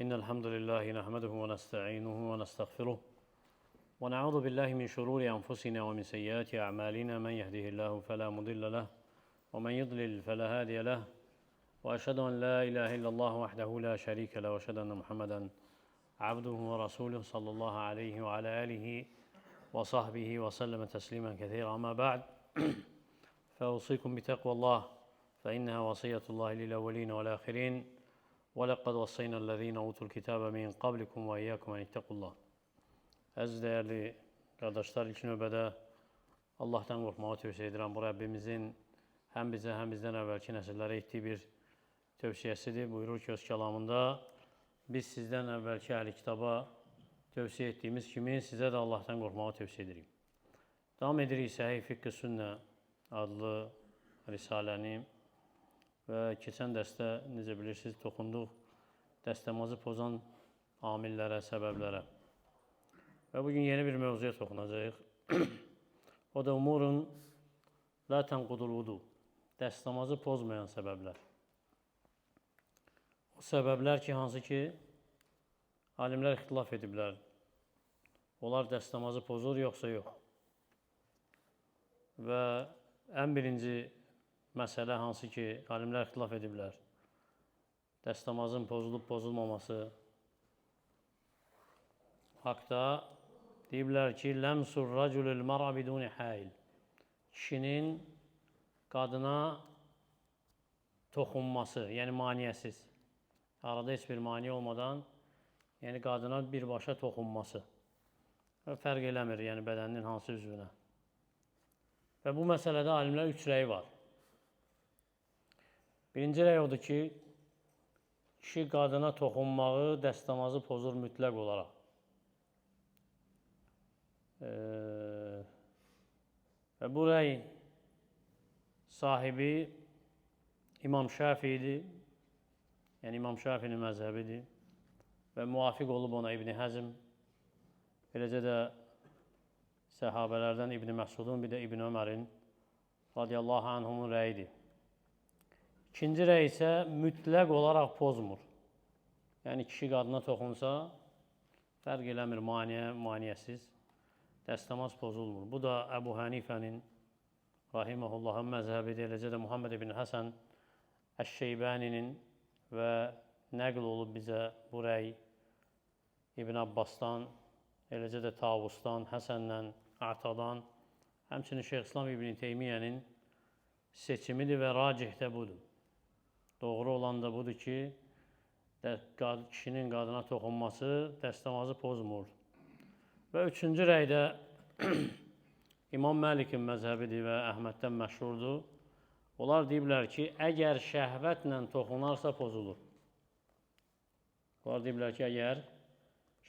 إن الحمد لله نحمده ونستعينه ونستغفره ونعوذ بالله من شرور أنفسنا ومن سيئات أعمالنا من يهده الله فلا مضل له ومن يضلل فلا هادي له وأشهد أن لا إله إلا الله وحده لا شريك له وأشهد أن محمدا عبده ورسوله صلى الله عليه وعلى آله وصحبه وسلم تسليما كثيرا. أما بعد فأوصيكم بتقوى الله فإنها وصية الله للأولين والآخرين وَلَقَدْ وَصَّيْنَا الَّذ۪ينَ أُوتُوا الْكِتَابَ مِنْ قَبْلِكُمْ وَإِيَّاكُمْ أَنِ اتَّقُوا اللّٰهِ. Əziz dəyərli qardaşlar, ilk növbədə Allahdan qorxmağı tövsiyə edirəm. Bu Rəbbimizin həm bizə, həm bizdən əvvəlki nəsillərə etdiyi bir tövsiyəsidir. Buyurur ki, öz kəlamında biz sizdən əvvəlki əhli kitaba tövsiyə etdiyimiz kimi sizə də Allahdan qorxmağı tövsiyə edirik. Davam edirik Səhih Fiqh-i Sünnə adlı risaləni. Və keçən dərsdə, necə bilirsiniz, toxunduq dəstəmazı pozan amillərə, səbəblərə. Və bugün yeni bir mövzuya toxunacaq. O da umurun la tənqudul vudu, dəstəmazı pozmayan səbəblər. O səbəblər ki, hansı ki, alimlər ixtilaf ediblər. Onlar dəstəmazı pozur, yoxsa yox. Və ən birinci məsələ hansı ki, alimlər ixtilaf ediblər. Dəstəmazın pozulub-pozulmaması haqda deyiblər ki, ləmsur rəculül mara biduni həil. Kişinin qadına toxunması, yəni maniyəsiz. Arada heç bir mani olmadan, yəni qadına birbaşa toxunması. Fərq eləmir, yəni bədəninin hansı üzvünə. Və bu məsələdə alimlər 3 rəyi var. Birinci rəy odur ki, kişi qadına toxunmağı dəstəmazı pozur mütləq olaraq. Və bu rəy sahibi İmam Şafiidir, yəni İmam Şafinin məzhəbidir və müvafiq olub ona İbn Həzm, eləcə də səhabələrdən İbn Məsudun, bir də İbn Ömərin radiyallahu anhumun rəyidir. İkinci rəy isə mütləq olaraq pozmur. Yəni, kişi qadına toxunsa, fərq eləmir maniyəsiz, dəstəmaz pozulmur. Bu da Əbu Hənifənin, rahiməhullahın məzhəbidir, eləcə də Muhammed ibn Həsən Əş-Şeybəninin və nəql olub bizə bu rəy İbn Abbasdan, eləcə də Tavusdan, Həsəndən, A'tadan, həmçinin Şeyx İslam İbn Teymiyyənin seçimidir və racih də budur. Doğru olan da budur ki, kişinin qadına toxunması dəstəmazı pozmur. Və üçüncü rəydə İmam Məlikin məzhəbidir və Əhməddən məşhurdur. Onlar deyiblər ki, əgər şəhvətlə toxunarsa pozulur. Onlar deyiblər ki, əgər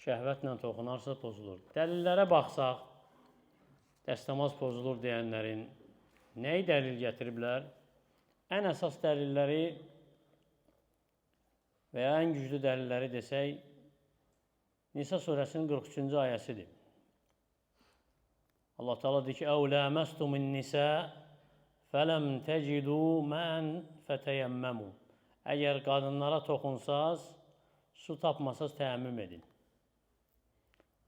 şəhvətlə toxunarsa pozulur. Dəlillərə baxsaq, dəstəmaz pozulur deyənlərin nəyi dəlil gətiriblər? Ən əsas dəlilləri və ya ən güclü dəlilləri desək, Nisa surəsinin 43-cü ayəsidir. Allah Teala deyir ki, əv ləməstumun nisə fələm təcidu mən fətəyəmməmu. Əgər qadınlara toxunsaz, su tapmasaz təyəmmüm edin.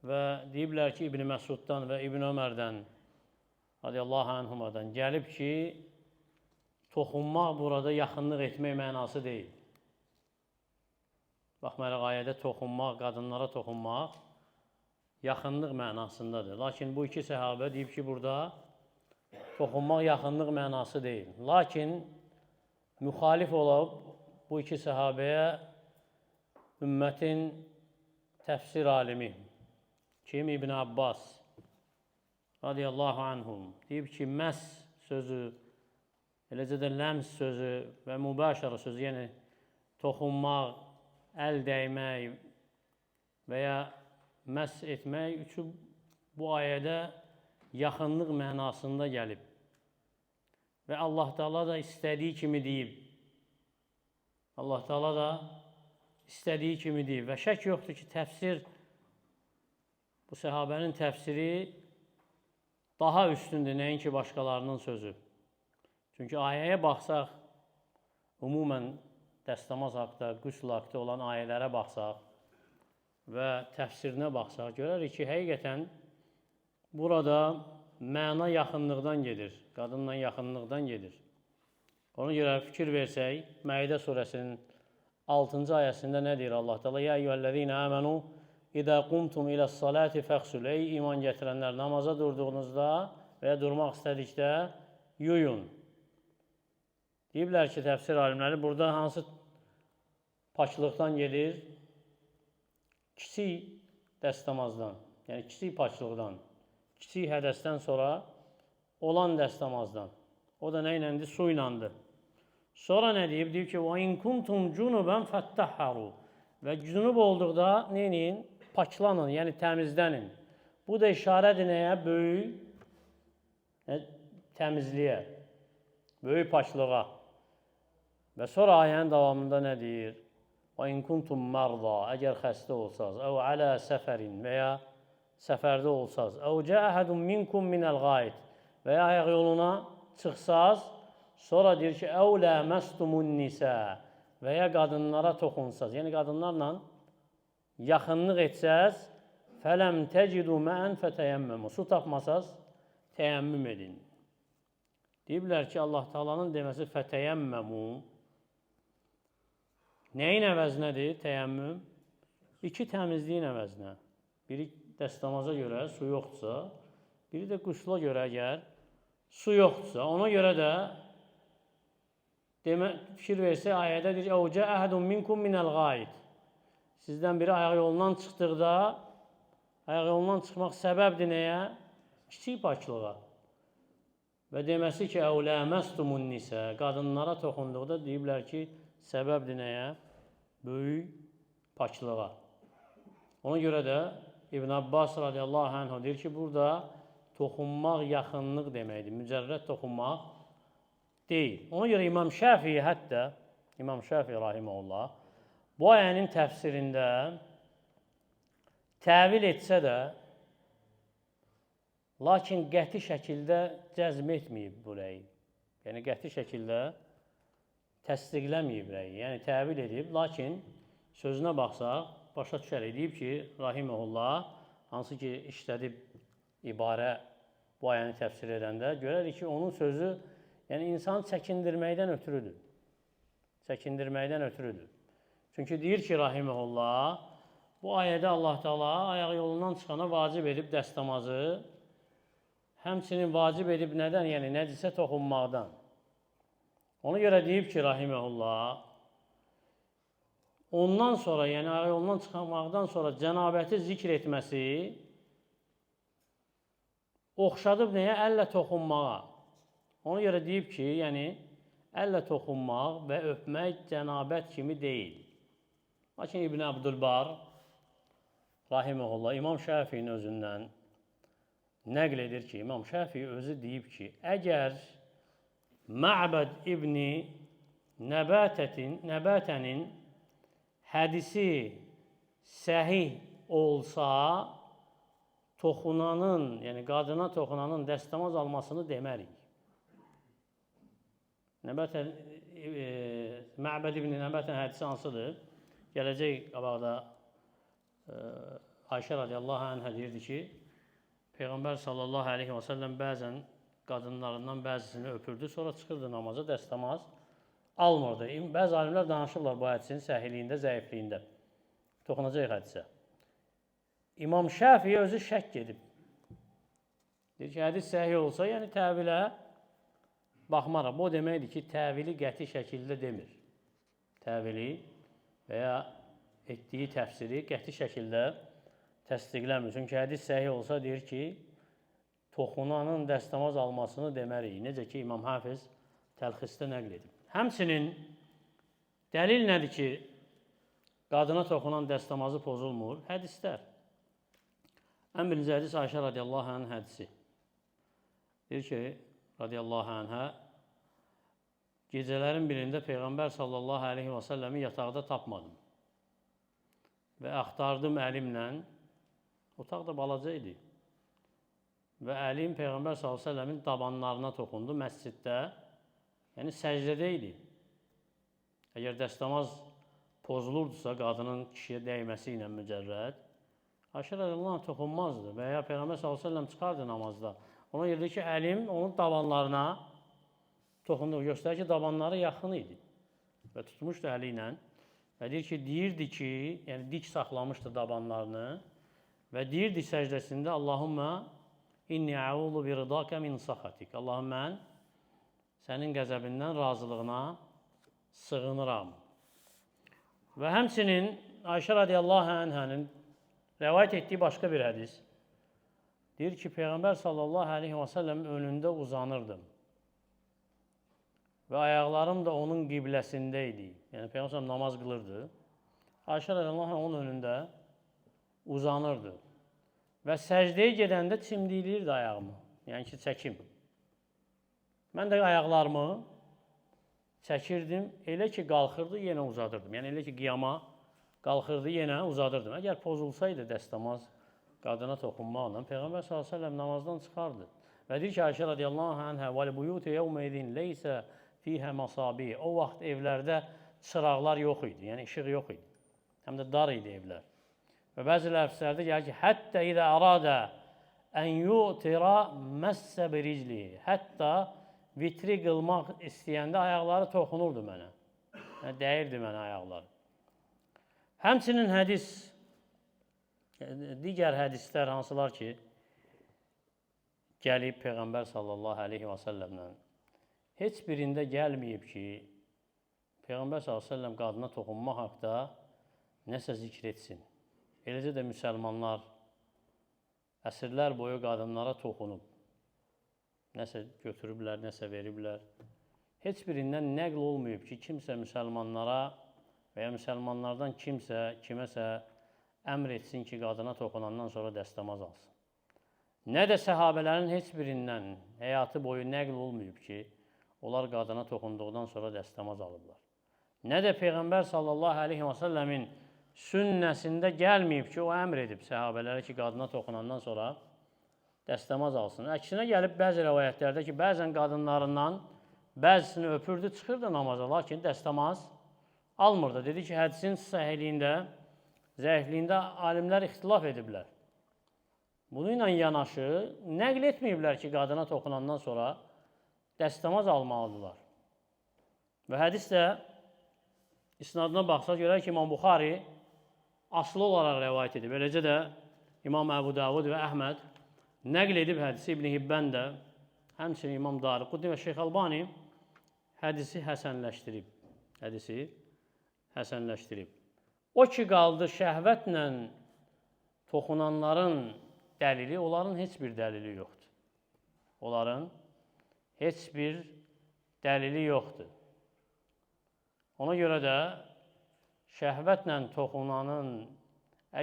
Və deyiblər ki, İbn Məsuddan və İbn Ömərdən radiyallahu anhumadan gəlib ki, toxunmaq burada yaxınlıq etmək mənası deyil. Baxmayaraq, ayədə toxunmaq, qadınlara toxunmaq yaxınlıq mənasındadır. Lakin bu iki səhabə deyib ki, burada toxunmaq yaxınlıq mənası deyil. Lakin müxalif olub bu iki səhabəyə ümmətin təfsir alimi kim? İbn Abbas radiyallahu anhum deyib ki, məs sözü, eləcə də ləms sözü və mübəşərə sözü, yəni toxunmaq, əl dəymək və ya məs etmək üçün bu ayədə yaxınlıq mənasında gəlib. Və Allah Teala da istədiyi kimi deyib. Allah Teala da istədiyi kimi deyib. Və şək yoxdur ki, təfsir, bu səhabənin təfsiri daha üstündür, nəinki başqalarının sözü. Çünki ayəyə baxsaq, ümumən dəstəmaz haqda, qüsl haqda olan ayələrə baxsaq, və təfsirinə baxsaq, görərik ki, həqiqətən burada məna yaxınlıqdan gedir, qadınla yaxınlıqdan gedir. Ona görə fikir versək, Məidə surəsinin 6-cı ayəsində nə deyir Allah Teala? Ya eyyuhellezine amenu İdə qumtum iləs-salati fəxsul. Ey iman gətirənlər, namaza durduğunuzda və ya durmaq istədikdə yuyun. Deyiblər ki, təfsir alimləri, burada hansı paçlıqdan gedir? Kiçik dəstəmazdan, yəni kiçik paçlıqdan, kiçik hədəsdən sonra olan dəstəmazdan. O da nə iləndir? Su iləndir. Sonra nə deyib? Deyib ki, وَاِنْ كُنْتُمْ جُنُبًا فَاتَّحَّرُوا. Və cünub olduqda neyin? Paklanın, yəni təmizlənin. Bu da işarədir nəyə? Böyük təmizliyə, böyük paçlığa. Və sonra ayənin davamında nə deyir? وَاِنْ كُنْتُمْ مَرْضَى. Əgər xəstə olsaz, əv alə səfərin və ya səfərdə olsaz, əv cəhədun minkum minəl qayid və ya ayaq yoluna çıxsaz, sonra deyir ki, əv ləməstumun nisə və ya qadınlara toxunsaz, yəni qadınlarla yaxınlıq etsəz, fələm təcidu məən fətəyəmməmu. Su tapmasaz, təyəmmüm edin. Deyiblər ki, Allah Taala'nın deməsi fətəyəmməmu nəyin əvəzinədir təyəmmüm? İki təmizliyin əvəzinə. Biri dəstəmaza görə su yoxdursa, biri də qüsla görə əgər su yoxdursa, ona görə də fikir versə ayədə deyir, əvcə əhədun minkum minəl qayid. Sizdən biri ayaq yolundan çıxdıqda, ayaq yolundan çıxmaq səbəbdir nəyə? Kiçik paklığa. Və deməsi ki, əvləməstumun nisə, qadınlara toxunduqda deyiblər ki, səbəbdir nəyə? Böyük paklığa. Ona görə də İbn Abbas radiyallahu anh deyir ki, burada toxunmaq yaxınlıq deməkdir. Mücərrəd toxunmaq deyil. Ona görə İmam Şafii hətta, İmam Şafii rahiməhullah, bu ayənin təfsirində təvil etsə də, lakin qəti şəkildə cəzm etməyib bu rəyi. Yəni, qəti şəkildə təsdiqləməyib rəyi. Yəni, təvil edib, lakin sözünə baxsaq, başa düşərik. Deyib ki, rahiməhullah, hansı ki, işlədib ibarə bu ayəni təfsir edəndə, görərik ki, onun sözü yəni, insanı çəkindirməkdən ötürüdür. Çəkindirməkdən ötürüdür. Çünki deyir ki, rahiməhullah, bu ayədə Allah Teala ayaq yolundan çıxana vacib edib dəstəmazı, həmçinin vacib edib nədən? Yəni, nədisə toxunmaqdan. Ona görə deyib ki, rahiməhullah, ondan sonra, yəni ayaq yolundan çıxmaqdan sonra cənabəti zikr etməsi oxşadıb nəyə? Əllə toxunmağa. Ona görə deyib ki, yəni, əllə toxunmaq və öpmək cənabət kimi deyil. Lakin İbn Abdülbar, rahiməhullah, İmam Şafiinin özündən nəql edir ki, İmam Şafii özü deyib ki, əgər Mə'bəd İbni Nəbətənin hədisi səhih olsa, toxunanın, yəni qadına toxunanın dəstəmaz almasını demərik. Mə'bəd İbni Nəbətən hədisi hansıdır? Gələcək qabaqda Ayşə radiyallahu anhə deyirdi ki, Peyğəmbər sallallahu aleyhi və səlləm bəzən qadınlarından bəzisini öpürdü, sonra çıxırdı namaza, dəstəmaz almırdı. Bəzi alimlər danışırlar bu hədisin səhiliyində, zəifliyində. Toxunacaq hədisə. İmam Şafii özü şəkk edib. Deyir ki, hədis səhih olsa, yəni təvilə baxmaraq. Bu deməkdir ki, təvili qəti şəkildə demir. Təvili və ya etdiyi təfsiri qəti şəkildə təsdiqləmir. Çünki hədis səhih olsa, deyir ki, toxunanın dəstəmaz almasını demərik. Necə ki, İmam Hafiz təlxisdə nəql edib. Həmçinin dəlil nədir ki, qadına toxunan dəstəmazı pozulmur? Hədislər. Ən birinci hədis Ayşə radiyallahu anh hədisi. Deyir ki, radiyallahu anhə, gecələrin birində Peyğəmbər sallallahu aleyhi və səlləmi yataqda tapmadım. Və axtardım əlimlə, otaq da balaca idi. Və əlim Peyğəmbər sallallahu aleyhi və səlləmin dabanlarına toxundu məsciddə, yəni səcdədə idi. Əgər dəstəmaz pozulurdursa qadının kişiyə dəyməsi ilə mücərrəd, Ayşə radiyallahu anh toxunmazdı və ya Peyğəmbər s.ə.v çıxardı namazda. Ona görə ki, əlim onun dabanlarına toxundu. Göstərir ki, dabanları yaxın idi və tutmuşdu əli ilə. Və deyirdi ki, yəni dik saxlamışdı dabanlarını və deyirdi səcdəsində Allahümmə inni əuzu bi ridaka min saxatik. Allahım, mən sənin qəzəbindən razılığına sığınıram. Və həmçinin Ayşə radiyallahu anhənin rəvayət etdiyi başqa bir hədis. Deyir ki, Peyğəmbər sallallahu aleyhi və səlləm önündə uzanırdım. Və ayaqlarım da onun qibləsində idi. Yəni, Peyğəmbər namaz qılırdı. Ayşə radiyallahu anh onun önündə uzanırdı. Və səcdəyə gedəndə çimdiklirdi ayağımı. Yəni ki, çəkim. Mən də ayaqlarımı çəkirdim. Elə ki, qalxırdı, yenə uzadırdım. Yəni, elə ki, qiyama qalxırdı, yenə uzadırdım. Əgər pozulsaydı dəstəmaz qadına toxunmaqla, Peyğəmbər s.ə.v namazdan çıxardı. Və deyir ki, Ayşə radiyallahu anhə وَلِبُيُوتِ يَوْمَيْذٍ لَيْسَ فِيهَا مَصَابِي. O vaxt evlərdə çıraqlar yox idi, yəni işıq yox idi. Həm də dar idi evlər. Və bəzi ləfslərdə gəlir ki, həttə idə əradə ən yu'tira məssə biriclihi. Hətta vitri qılmaq istəyəndə ayaqları toxunurdu mənə. Yəni, dəyirdi mənə ayaqları. Həmçinin hədis, digər hədislər hansılar ki, gəlib Peyğəmbər sallallahu aleyhi və səlləmlə heç birində gəlməyib ki, Peyğəmbər sallallahu aleyhi və səlləm qadına toxunmaq haqda nəsə zikr etsin. Eləcə də müsəlmanlar əsrlər boyu qadınlara toxunub. Nəsə götürüblər, nəsə veriblər. Heç birindən nəql olmayıb ki, kimsə müsəlmanlara və ya müsəlmanlardan kiməsə əmr etsin ki, qadına toxunandan sonra dəstəmaz alsın. Nə də səhabələrin heç birindən həyatı boyu nəql olmayıb ki, onlar qadına toxunduqdan sonra dəstəmaz alıblar. Nə də Peyğəmbər sallallahu aleyhi və səlləmin sünnəsində gəlməyib ki, o əmr edib səhabələrə ki, qadına toxunandan sonra dəstəmaz alsın. Əksinə gəlib bəzi rəvayətlərdə ki, bəzən qadınlarından bəzisini öpürdü, çıxırdı namaza, lakin dəstəmaz almırdı. Dedi ki, hədisin səhihliyində, zəifliyində alimlər ixtilaf ediblər. Bunu ilə yanaşı, nəql etməyiblər ki, qadına toxunandan sonra dəstəmaz almalıdırlar. Və hədis də isnadına baxsaq, görək ki, İmam Buxari aslı olaraq rəvayət edib. Eləcə də İmam Əbu Davud və Əhməd nəql edib hədisi, İbn Hibbən də, həmçinin İmam Dariqutni və Şeyx Albani hədisi həsənləşdirib. O ki, qaldı şəhvətlə toxunanların dəlili, onların heç bir dəlili yoxdur. Onların heç bir dəlili yoxdur. Ona görə də şəhvətlə toxunanın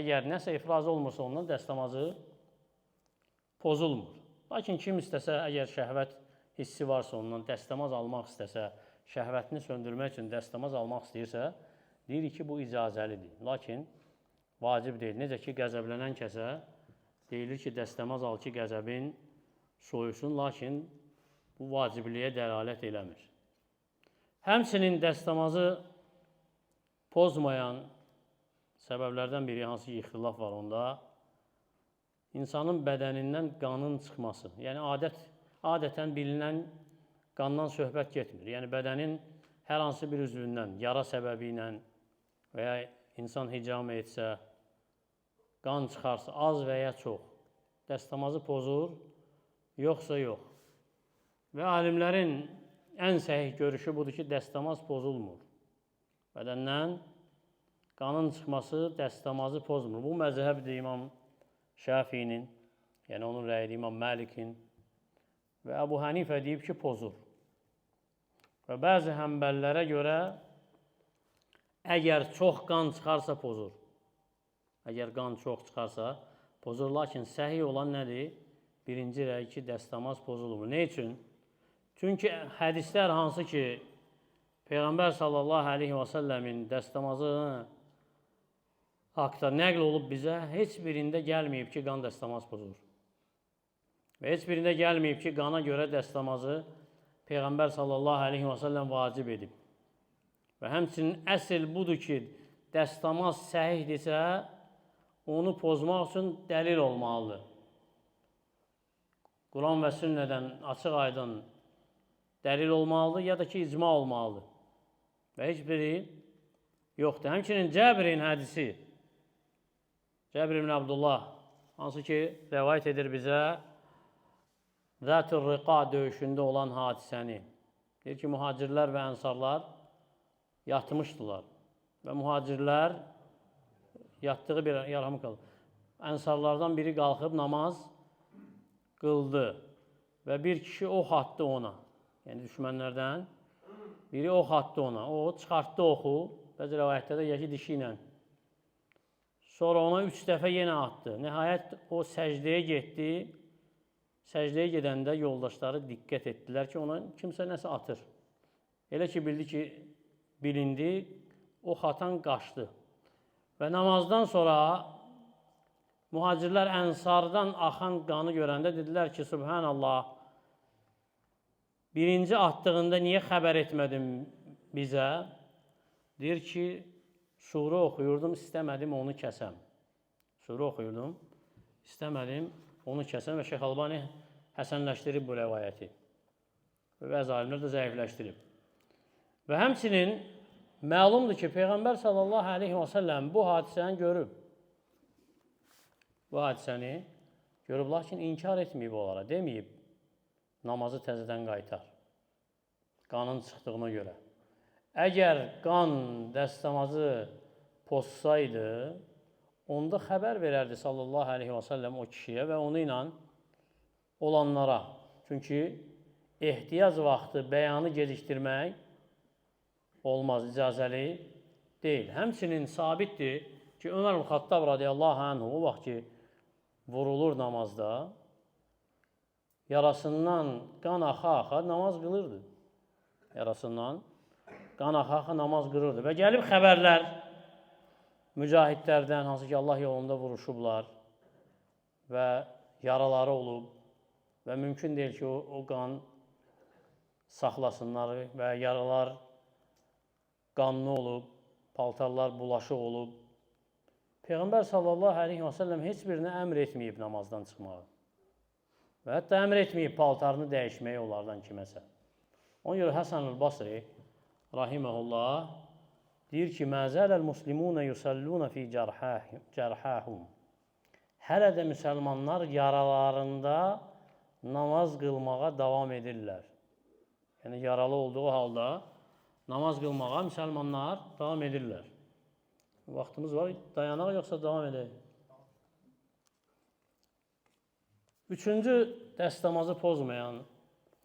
əgər nəsə ifraz olmursa, ondan dəstəmazı pozulmur. Lakin kim istəsə, əgər şəhvət hissi varsa, ondan dəstəmaz almaq istəsə, şəhvətini söndürmək üçün dəstəmaz almaq istəyirsə, deyirik ki, bu icazəlidir. Lakin vacib deyil. Necə ki, qəzəblənən kəsə deyilir ki, dəstəmaz al ki, qəzəbin soyusun, lakin bu vacibliyə dəlalət eləmir. Həmçinin dəstəmazı pozmayan səbəblərdən biri, hansı ki, ixtilaf var onda, insanın bədənindən qanın çıxması. Yəni, adətən bilinən qandan söhbət getmir. Yəni, bədənin hər hansı bir üzvündən, yara səbəbi ilə və ya insan hicamə etsə, qan çıxarsa, az və ya çox, dəstəmazı pozur, yoxsa yox. Və alimlərin ən səhih görüşü budur ki, dəstəmaz pozulmur. Bədəndən qanın çıxması dəstəmazı pozmur. Bu məzhəbdir İmam Şafiyinin, yəni onun rəyidir İmam Məlikin və Əbu Hənifə deyib ki, pozur. Və bəzi həmbəllərə görə əgər çox qan çıxarsa, pozur. Əgər qan çox çıxarsa, pozur. Lakin səhih olan nədir? Birinci rəy ki, dəstəmaz pozulmur. Ne üçün? Çünki hədislər hansı ki, Peyğəmbər sallallahu aleyhi və səlləmin dəstəmazı haqda nəql olub bizə, heç birində gəlməyib ki, qan dəstəmaz pozur. Və heç birində gəlməyib ki, qana görə dəstəmazı Peyğəmbər sallallahu aleyhi və səlləm vacib edib. Və həmçinin əsl budur ki, dəstəmaz səhihdirsə, onu pozmaq üçün dəlil olmalıdır. Quran və sünnədən açıq aydın dəlil olmalıdır, ya da ki, icma olmalıdır. Və heç biri yoxdur. Həmçinin Cəbrin hədisi, Cəbir ibn Abdullah, hansı ki, rəvayət edir bizə Zat-ı Riqa döyüşündə olan hadisəni. Deyir ki, mühacirlər və ənsarlar yatmışdılar. Və mühacirlər yatdığı bir yarhamı qaldı. Ənsarlardan biri qalxıb namaz qıldı və bir kişi ox atdı ona. Yəni düşmənlərdən biri ox atdı ona. O çıxartdı oxu, bəzi rəvayətlərdə deyir ki, dişi ilə. Sonra ona 3 dəfə yenə atdı. Nəhayət o səcdəyə getdi. Səcdəyə gedəndə yoldaşları diqqət etdilər ki, ona kimsə nəsə atır. Elə ki, bildi ki, bilindi, o xatan qaçdı. Və namazdan sonra mühacirlər ənsardan axan qanı görəndə dedilər ki, Subhanallah, birinci atdığında niyə xəbər etmədin bizə? Deyir ki, surə oxuyurdum, istəmədim onu kəsəm. Surə oxuyurdum, istəmədim onu kəsəm və Şeyx Albani həsənləşdirib bu rəvayəti. Və bəzi alimlər də zəifləşdirib. Və həmçinin məlumdur ki, Peyğəmbər sallallahu aleyhi və səlləm bu hadisəni görüb. Bu hadisəni görüb, lakin inkar etməyib onlara, deməyib, namazı təzədən qaytar. Qanın çıxdığına görə. Əgər qan dəstəmazı pozsaydı, onda xəbər verərdi sallallahu aleyhi və səlləm o kişiyə və onu ilə olanlara. Çünki ehtiyac vaxtı bəyanı gecikdirmək olmaz, icazəli deyil. Həmçinin sabitdir ki, Ömər ibn Xattab radiyallahu anhu o vaxt ki, vurulur namazda, yarasından qan axa-axa namaz qılırdı. Yarasından qan axa-axa namaz qılırdı. Və gəlib xəbərlər mücahidlərdən, hansı ki, Allah yolunda vuruşublar və yaraları olub və mümkün deyil ki, o qan saxlasınlar və yaralar qanlı olub, paltarlar bulaşıq olub. Peyğəmbər sallallahu aleyhi və səlləm heç birinə əmr etməyib namazdan çıxmağı. Və hətta əmr etməyib paltarını dəyişməyi onlardan kiməsə. Ona görə Həsən el-Basri rahiməhullah deyir ki, Məzələl muslimunə yusallunə fi cərhəhum. Hələ də müsəlmanlar yaralarında namaz qılmağa davam edirlər. Yəni, yaralı olduğu halda namaz qılmağa müsəlmanlar davam edirlər. Vaxtımız var, dayanaq yoxsa davam edək? Üçüncü dəstəmazı pozmayan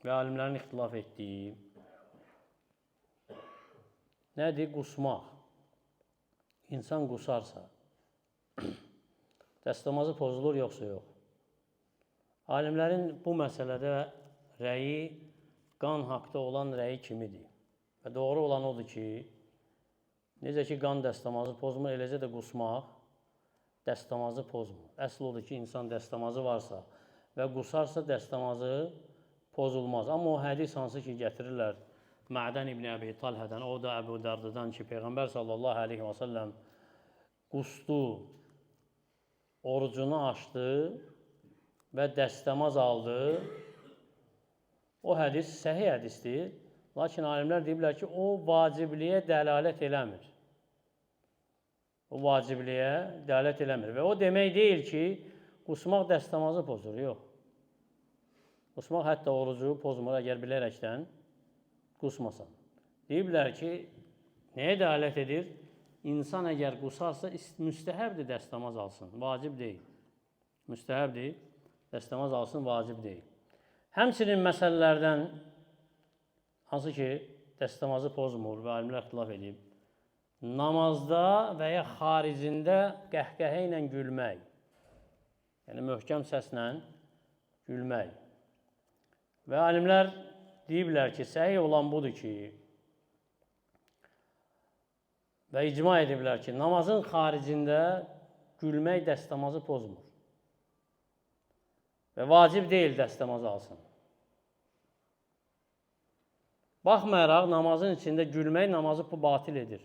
və alimlərin ixtilaf etdiyi nədir? Qusmaq. İnsan qusarsa, dəstəmazı pozulur, yoxsa yox? Alimlərin bu məsələdə rəyi, qan haqda olan rəyi kimidir? Və doğru olan odur ki, necə ki, qan dəstəmazı pozmur, eləcə də qusmaq dəstəmazı pozmur. Əsl odur ki, insan dəstəmazı varsa və qusarsa dəstəmazı pozulmaz. Amma o hədis hansı ki, gətirirlər Mə'dən İbn Əbi Talhədən, o da Əbu Dərdidən ki, Peyğəmbər sallallahu aleyhi və səlləm qustu, orucunu açdı və dəstəmaz aldı. O hədis səhih hədisdir. Lakin alimlər deyiblər ki, o vacibliyə dəlalət eləmir. O vacibliyə dəlalət eləmir. Və o demək deyil ki, qusmaq dəstəmazı pozur, yox. Qusmaq hətta orucu pozmur, əgər bilərəkdən qusmasan. Deyiblər ki, nəyə dəlalət edir? İnsan əgər qusarsa, müstəhəbdir dəstəmaz alsın, vacib deyil. Müstəhəbdir, dəstəmaz alsın, vacib deyil. Həmçinin məsələlərdən, hansı ki, dəstəmazı pozmur və alimlər ixtilaf edib, namazda və ya xaricində qəhqəhə ilə gülmək, yəni möhkəm səslə gülmək. Və alimlər deyiblər ki, səhih olan budur ki, və icma ediblər ki, namazın xaricində gülmək dəstəmazı pozmur. Və vacib deyil dəstəmazı alsın. Baxmayaraq, namazın içində gülmək namazı batil edir.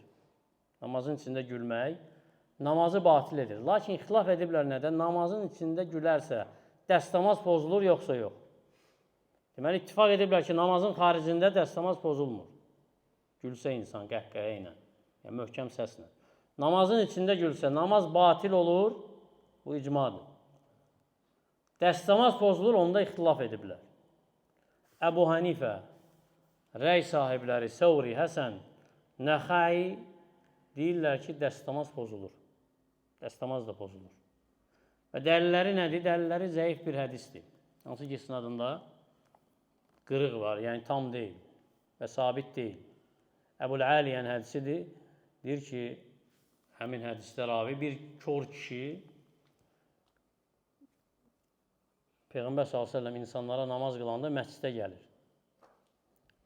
Namazın içində gülmək namazı batil edir. Lakin ixtilaf ediblər nədən? Namazın içində gülərsə dəstəmaz pozulur, yoxsa yox? Deməli, ittifaq ediblər ki, namazın xaricində dəstəmaz pozulmur. Gülsə insan qəhqəhə ilə, yəni möhkəm səslə. Namazın içində gülsə, namaz batil olur, bu icmadır. Dəstəmaz pozulur, onda ixtilaf ediblər. Əbu Hanifə, rəy sahibləri, Səvri, Həsən, Nəxai deyirlər ki, dəstəmaz pozulur. Dəstəmaz da pozulur. Və dəlilləri nədir? Dəlilləri zəif bir hədisdir. Hansı ki, isnadında qırıq var, yəni tam deyil və sabit deyil. Əbul-Aliyən hədisidir. Deyir ki, həmin hədisdə ravi bir kör kişi Peyğəmbər s.ə.v insanlara namaz qılanda məscidə gəlir.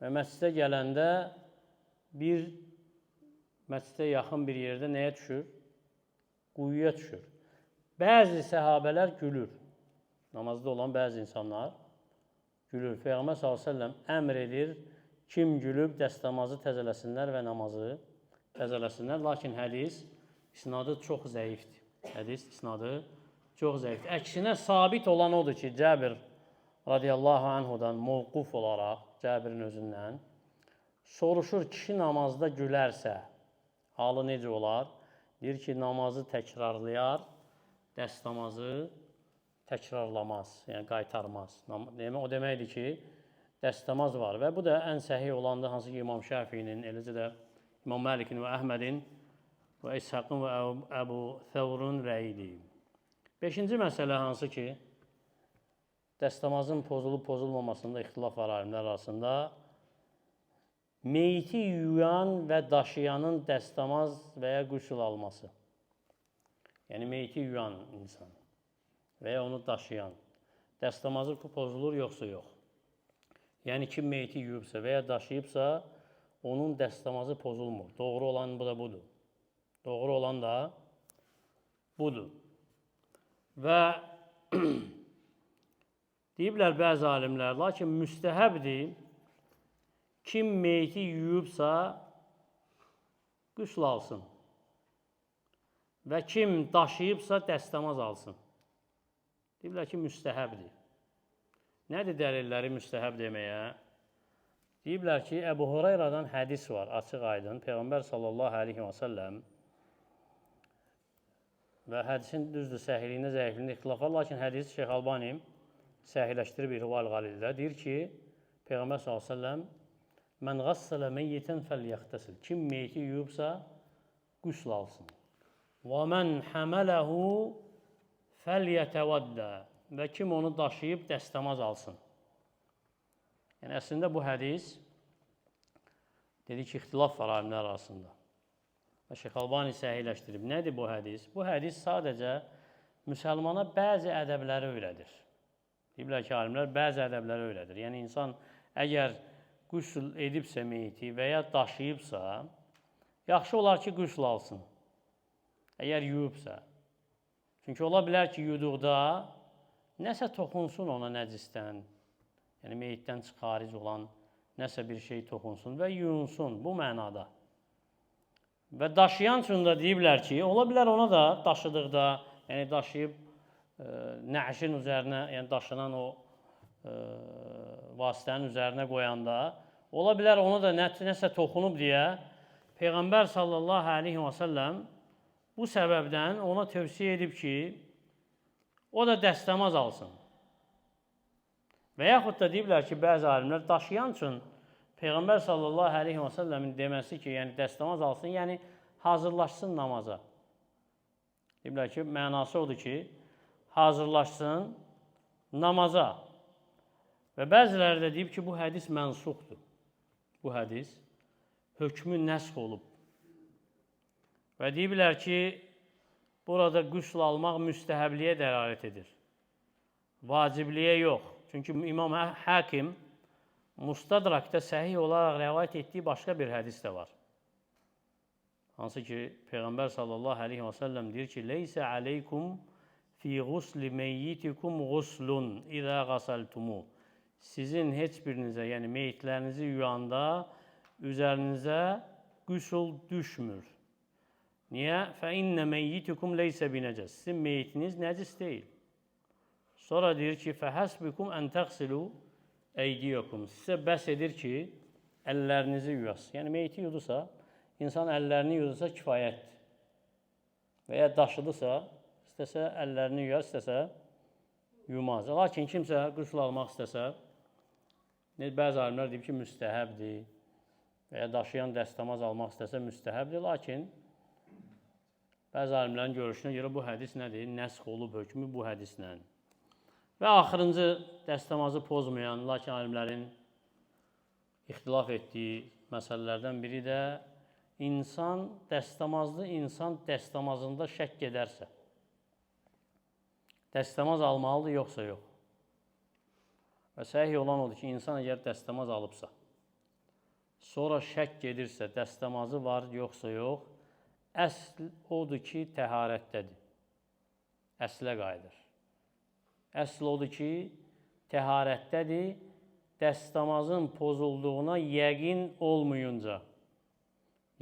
Və məscidə gələndə məscidə yaxın bir yerdə nəyə düşür? Quyuya düşür. Bəzi səhabələr gülür. Namazda olan bəzi insanlar gülür. Peyğəmbər s.ə.v əmr edir, kim gülüb dəstəmazı təzələsinlər və namazı təzələsinlər. Lakin hədis isnadı çox zəifdir. Hədis isnadı çox zəifdir. Əksinə sabit olan odur ki, Cəbir radiyallahu anhudan mövquf olaraq, Cəbirin özündən soruşur, kişi namazda gülərsə, halı necə olar? Deyir ki, namazı təkrarlayar, dəstəmazı təkrarlamaz, yəni qaytarmaz. O deməkdir ki, dəstəmaz var və bu da ən səhih olandır, hansı ki, İmam Şəfiinin, eləcə də İmam Məlikin və Əhmədin və İshaqın və Əbu Thəvrun rəyidir. Beşinci məsələ hansı ki, dəstəmazın pozulub-pozulmamasında ixtilaf var alimlər arasında, meyti yuyan və daşıyanın dəstəmaz və ya qüsl alması. Yəni, meyti yuyan insan və ya onu daşıyan. Dəstəmazı pozulur, yoxsa yox. Yəni, kim meyti yuyubsa və ya daşıyıbsa, onun dəstəmazı pozulmur. Doğru olan bu da budur. Doğru olan da budur. Və deyiblər bəzi alimlər, lakin müstəhəbdir, kim meyti yuyubsa, qüsl alsın və kim daşıyıbsa, dəstəmaz alsın. Deyiblər ki, müstəhəbdir. Nədir dəlilləri müstəhəb deməyə? Deyiblər ki, Əbu Hurayradan hədis var, açıq aydın. Peyğəmbər sallallahu aleyhi və səlləm və hədisin düzdür, səhiyliyində, zəifliyində ixtilaf var. Lakin hədis Şeyx Albani səhiləşdirib İğval Qalildə. Deyir ki, Peyğəmbər s.ə.v mən qassələ meyyitən fəlyəxtəsil. Kim meyti yuyubsa, qüsl alsın. Və mən həmələhu fəlyətəvəddə. Və kim onu daşıyıb, dəstəmaz alsın. Yəni, əslində bu hədis dedi ki, ixtilaf var alimlər arasında. Və Şeyx Albani səhiləşdirib. Nədir bu hədis? Bu hədis sadəcə müsəlmana bəzi ədəbləri öyrədir. Deyiblər ki, alimlər bəzi ədəbləri öyrədir. Yəni, insan əgər qüsl edibsə meyti və ya daşıyıbsa, yaxşı olar ki, qüsl alsın. Əgər yuyubsa. Çünki ola bilər ki, yuduqda nəsə toxunsun ona nəcisdən, yəni meyitdən xaric olan nəsə bir şey toxunsun və yuyunsun bu mənada. Və daşıyan üçün də deyiblər ki, ola bilər ona da daşıdıqda, yəni daşıyıb nəşin üzərinə, yəni daşınan o vasitənin üzərinə qoyanda, ola bilər ona da nəsə toxunub deyə Peyğəmbər sallallahu aleyhi və səlləm bu səbəbdən ona tövsiyə edib ki, o da dəstəmaz alsın. Və yaxud da deyiblər ki, bəzi alimlər daşıyan üçün Peyğəmbər sallallahu aleyhi və səlləmin deməsi ki, yəni dəstəmaz alsın, yəni hazırlaşsın namaza. Deyiblər ki, mənası odur ki, hazırlaşsın namaza. Və bəziləri də deyib ki, bu hədis mənsuxdur. Bu hədis hökmü nəsx olub. Və deyiblər ki, burada qüsl almaq müstəhəbliyə dəlalət edir. Vacibliyə yox. Çünki İmam Hakim Mustadrakda səhih olaraq rəvayət etdiyi başqa bir hədis də var. Hansı ki, Peyğəmbər sallallahu aleyhi və səlləm deyir ki, leysə aleykum fi ğusli meyyitikum ğuslun idə qasaltumu. Sizin heç birinizə, yəni meyitlərinizi yuyanda üzərinizə qüsul düşmür. Niyə? فَاِنَّ مَيِّتُكُمْ لَيْسَ بِنَجَسٍ Sizin meyitiniz nəcis deyil. Sonra deyir ki, فَحَسْبِكُمْ أَنْ تَغْسِلُوا اَيْدِيَكُمْ Sizə bəs edir ki, əllərinizi yuyasınız. Yəni, meyti yudursa, insan əllərini yudursa kifayətdir. Və ya daşıdısa, istəsə əllərini yuyar, istəsə yuymaz. Lakin kimsə qüsl almaq istəsə, bəzi alimlər deyib ki, müstəhəbdir. Və ya daşıyan dəstəmaz almaq istəsə müstəhəbdir. Lakin bəzi alimlərin görüşünə görə bu hədis nədir? Nəsx olub hökmü bu hədislə. Və axırıncı dəstəmazı pozmayan, lakin alimlərin ixtilaf etdiyi məsələlərdən biri də insan dəstəmazında şəkk edərsə, dəstəmaz almalıdır, yoxsa yox. Və səhih olan odur ki, insan əgər dəstəmaz alıbsa, sonra şəkk edirsə, dəstəmazı var, yoxsa yox, əsl odur ki, təharətdədir. Əslə qayıdır. Əsl odur ki, təharətdədir, dəstəmazın pozulduğuna yəqin olmayınca.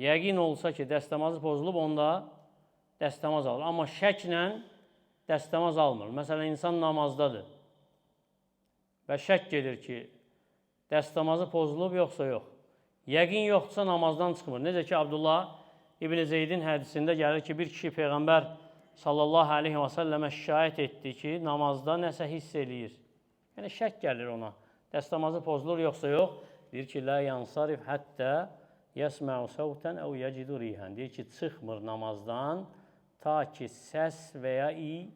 Yəqin olsa ki, dəstəmazı pozulub, onda dəstəmaz alır. Amma şəklə dəstəmaz almır. Məsələn, insan namazdadır və şəkk edir ki, dəstəmazı pozulub, yoxsa yox. Yəqin yoxdursa namazdan çıxmır. Necə ki, Abdullah İbn Zeydin hədisində gəlir ki, bir kişi Peyğəmbər sallallahu aleyhi və səlləmə şikayət etdi ki, namazda nəsə hiss eləyir. Yəni, şəkk gəlir ona. Dəstəmazı pozulur, yoxsa yox. Deyir ki, lə yansarif həttə yəsməu səvtən əv yəcidu rihən. Deyir ki, çıxmır namazdan ta ki, səs və ya iy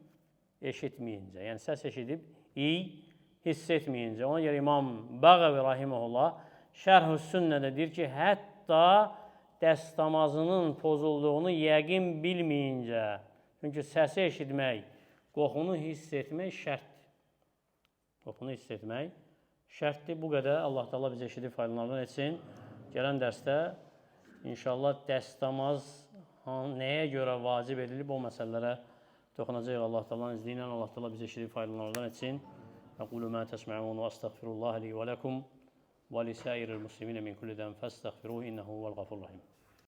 eşitməyincə. Yəni, səs eşidib, iy hiss etməyincə. Ona görə İmam Bağəvi rahiməhullah Şərh-ü Sünnədə deyir ki, hətta dəstəmazının pozulduğunu yəqin bilməyincə. Çünki səsi eşitmək, qoxunu hiss etmək şərtdir. Qoxunu hiss etmək şərtdir. Bu qədər Allah Teala bizə eşidib faydalarından etsin. Gələn dərsdə inşallah dəstəmaz nəyə görə vacib edilib, o məsələlərə toxunacaq Allah Teala'nın izni ilə. Allah Teala bizə eşidib faydalarından etsin. Əqulu mə təsmə'un və əstəğfirullah li və ləkum və lisəiril muslimin min kulli dən fəstəğfiruhu innəhu vəl-ğafurrahim.